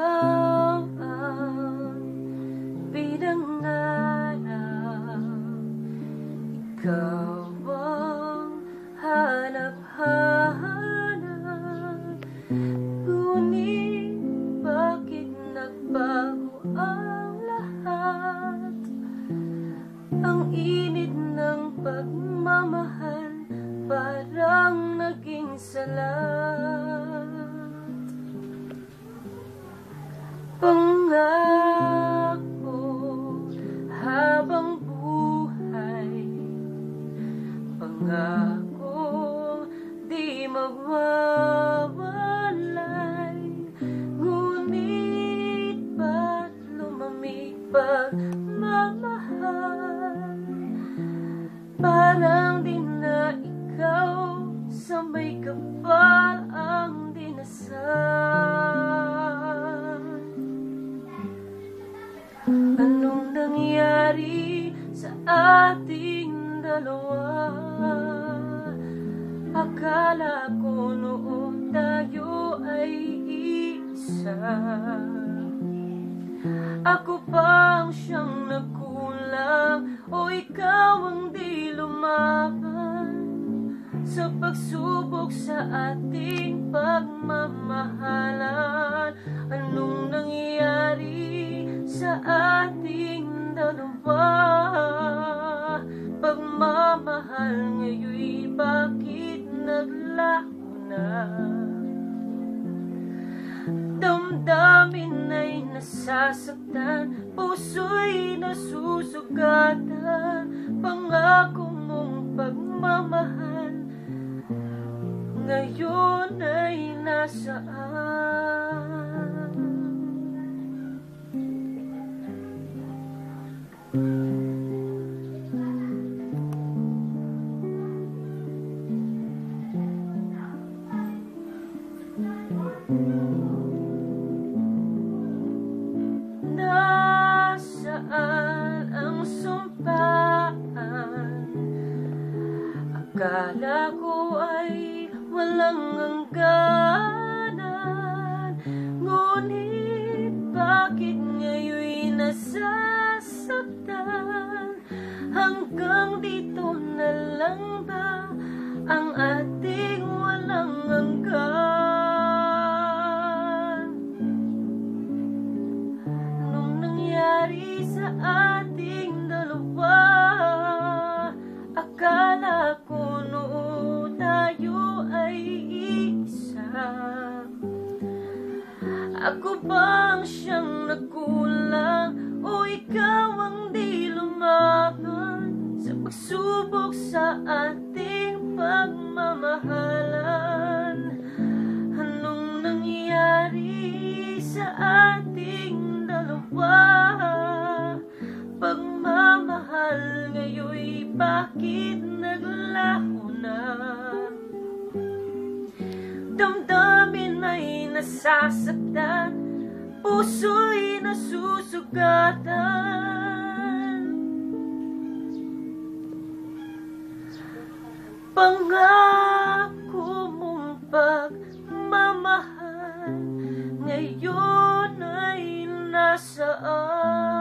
ikaw ang pinangarap, ikaw ang hanap-hanap. Ngunit bakit nagbago ang lahat? Ang init ng pagmamahal parang naging salat. Pangako habang buhay, pangako di mawawalay. Ngunit ba't lumamig pagmamahal? Parang di na ikaw sa may kapal ang dinasal. Anong nangyari sa ating dalawa? Akala ko noon tayo ay isa. Ako pa ang siyang nagkulang, o ikaw ang di lumaban sa pagsubok sa ating pagmamahalan. Anong nangyari sa ating dalawa? Pagmamahal ngayon bakit naglaho na? Damdamin ay nasasaktan, puso'y nasusugatan. Pangako mong pagmamahal ngayon ay nasaan? Nasaan ang sumpaan? Akala ko ay walang hangganan. Ngunit bakit ngayon nasasaktan? Hanggang dito na lang ba ang ating walang hanggan? Anong nangyari sa ating dalawa? Akala ko noon tayo ay isa. Ako ba ang siyang nagkulang, o ikaw ang di lumaban sa pagsubok sa ating pagmamahalan? Anong nangyari sa ating dalawa? Pagmamahal ngayon bakit naglaho na? Damdamin ay nasasaktan, puso'y nasusugatan. Pangako mong pagmamahal ngayon ay nasaan?